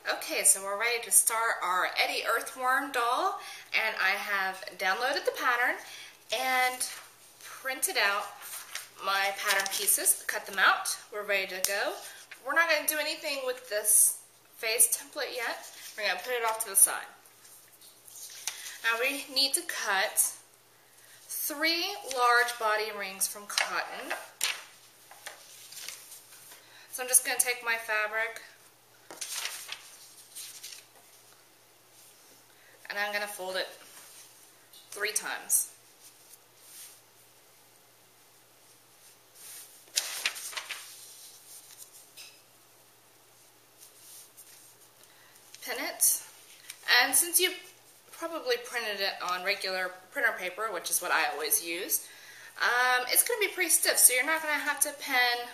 Okay, so we're ready to start our Eddie Earthworm doll, and I have downloaded the pattern and printed out my pattern pieces, cut them out. We're ready to go. We're not going to do anything with this face template yet. We're going to put it off to the side. Now we need to cut 3 large body rings from cotton. So I'm just going to take my fabric and I'm going to fold it 3 times. Pin it, and since you probably printed it on regular printer paper, which is what I always use, it's going to be pretty stiff, so you're not going to have to pin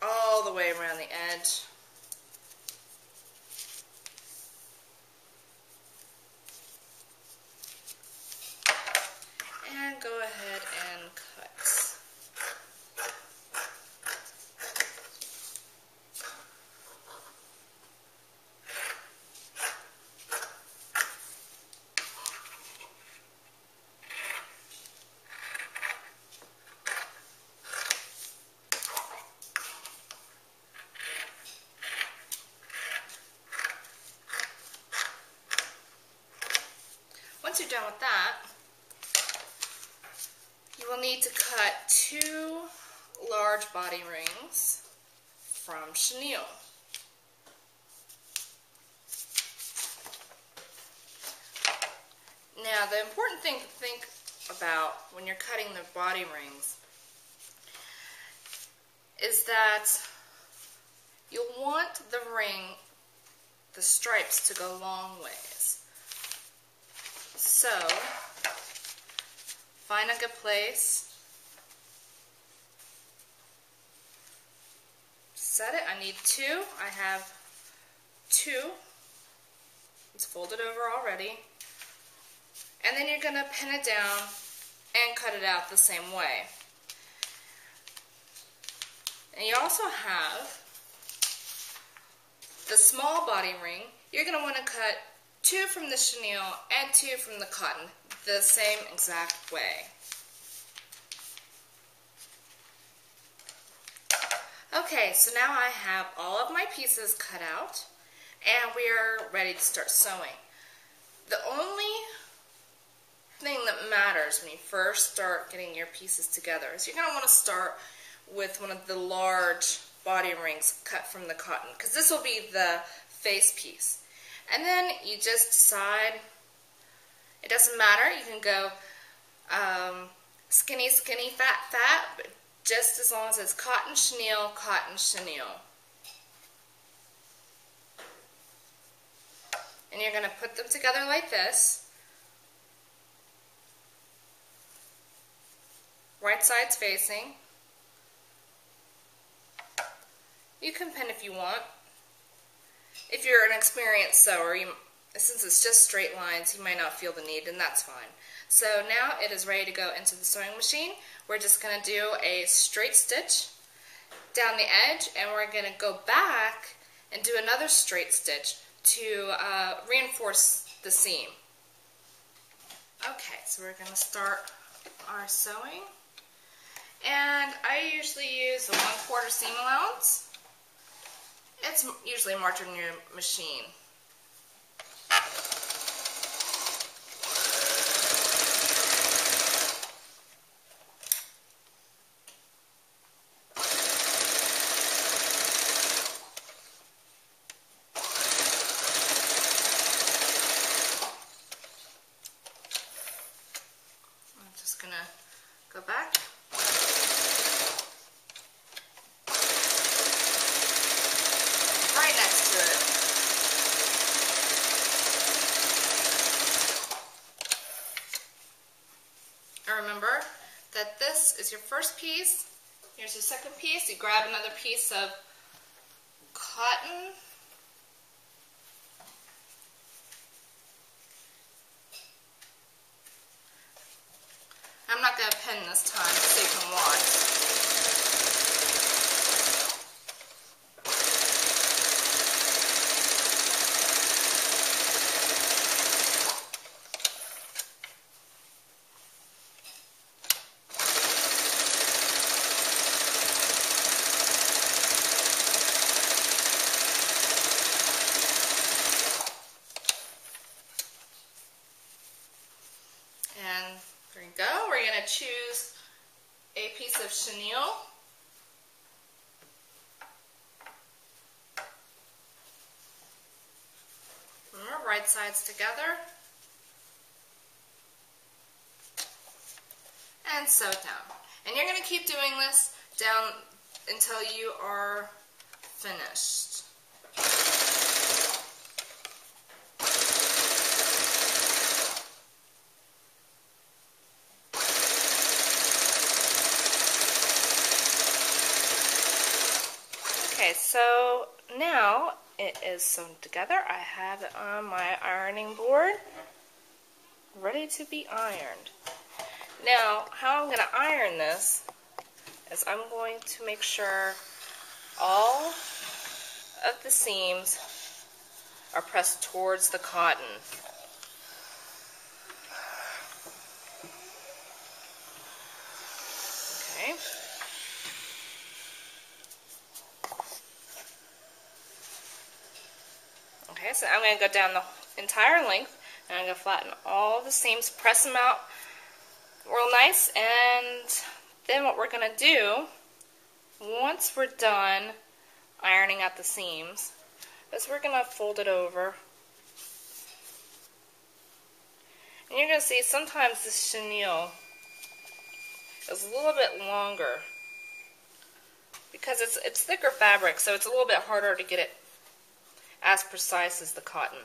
all the way around the edge. And go ahead and cut. Once you're done with that, you will need to cut 2 large body rings from chenille. Now, the important thing to think about when you're cutting the body rings is that you'll want the ring, the stripes, to go long ways. So, find a good place, set it. I need 2. I have 2. It's folded over already. And then you're going to pin it down and cut it out the same way. And you also have the small body ring. You're going to want to cut 2 from the chenille and 2 from the cotton the same exact way. Okay, so now I have all of my pieces cut out and we are ready to start sewing. The only thing that matters when you first start getting your pieces together is you're going to want to start with one of the large body rings cut from the cotton, because this will be the face piece. And then you just decide, it doesn't matter, you can go skinny, skinny, fat, fat, but just as long as it's cotton chenille, cotton chenille. And you're going to put them together like this. Right sides facing. You can pin if you want. If you're an experienced sewer, since it's just straight lines, you might not feel the need, and that's fine. So now it is ready to go into the sewing machine. We're just going to do a straight stitch down the edge, and we're going to go back and do another straight stitch to reinforce the seam. Okay, so we're going to start our sewing. And I usually use a 1/4 seam allowance. It's usually marked on your machine. I'm just going to go back. Right next to it. And remember that this is your first piece. Here's your second piece. You grab another piece of cotton. I'm not going to pin this time so you can watch. chenille. Remember, right sides together. And sew down. And you're going to keep doing this down until you are finished. Okay, so now it is sewn together. I have it on my ironing board, ready to be ironed. Now, how I'm going to iron this is I'm going to make sure all of the seams are pressed towards the cotton. Okay. Okay, so I'm going to go down the entire length, and I'm going to flatten all the seams, press them out real nice, and then what we're going to do, once we're done ironing out the seams, is we're going to fold it over. And you're going to see sometimes this chenille is a little bit longer because it's thicker fabric, so it's a little bit harder to get it as precise as the cotton.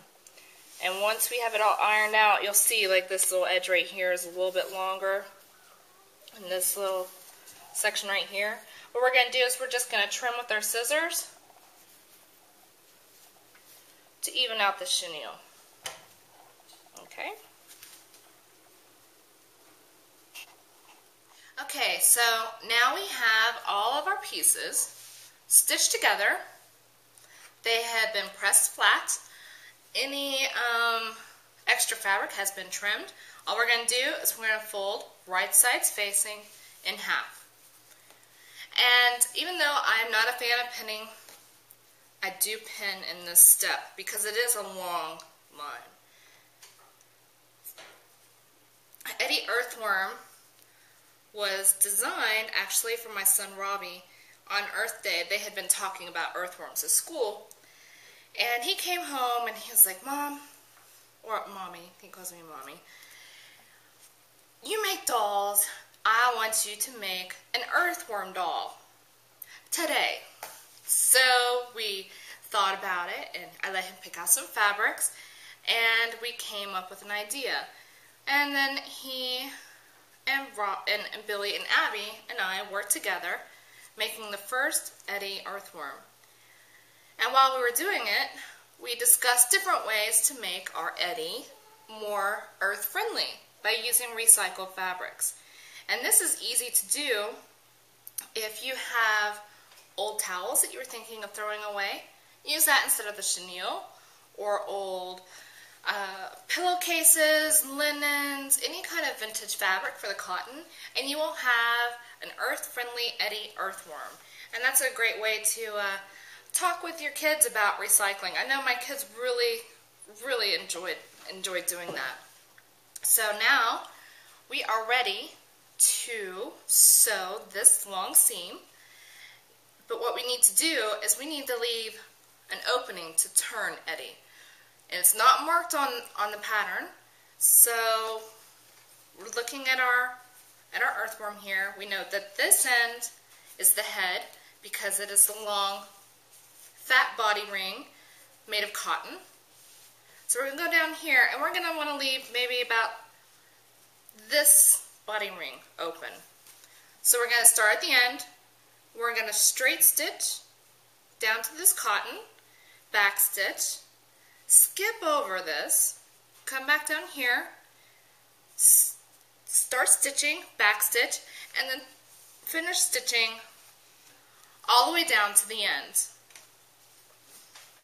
And once we have it all ironed out, you'll see like this little edge right here is a little bit longer, and this little section right here. What we're going to do is we're just going to trim with our scissors to even out the chenille. Okay. Okay, so now we have all of our pieces stitched together. They have been pressed flat. Any extra fabric has been trimmed. All we're going to do is we're going to fold right sides facing in half. And even though I'm not a fan of pinning, I do pin in this step because it is a long line. Eddie Earthworm was designed actually for my son Robbie. On Earth Day, they had been talking about earthworms at school. And he came home and he was like, Mom, or Mommy, he calls me Mommy, you make dolls, I want you to make an earthworm doll today. So we thought about it, and I let him pick out some fabrics, and we came up with an idea. And then he and Billy and Abby and I worked together, making the first Eddie Earthworm. And while we were doing it, we discussed different ways to make our Eddie more earth-friendly by using recycled fabrics. And this is easy to do if you have old towels that you were thinking of throwing away. Use that instead of the chenille, or old pillowcases, linens, any kind of vintage fabric for the cotton, and you will have an earth-friendly Eddie Earthworm. And that's a great way to talk with your kids about recycling. I know my kids really enjoyed doing that. So now we are ready to sew this long seam. But what we need to do is we need to leave an opening to turn Eddie. And it's not marked on the pattern. So we're looking at our earthworm here. We know that this end is the head because it is the long fat body ring made of cotton. So we're going to go down here and we're going to want to leave maybe about this body ring open. So we're going to start at the end. We're going to straight stitch down to this cotton, back stitch, skip over this, come back down here, start stitching, back stitch, and then finish stitching all the way down to the end.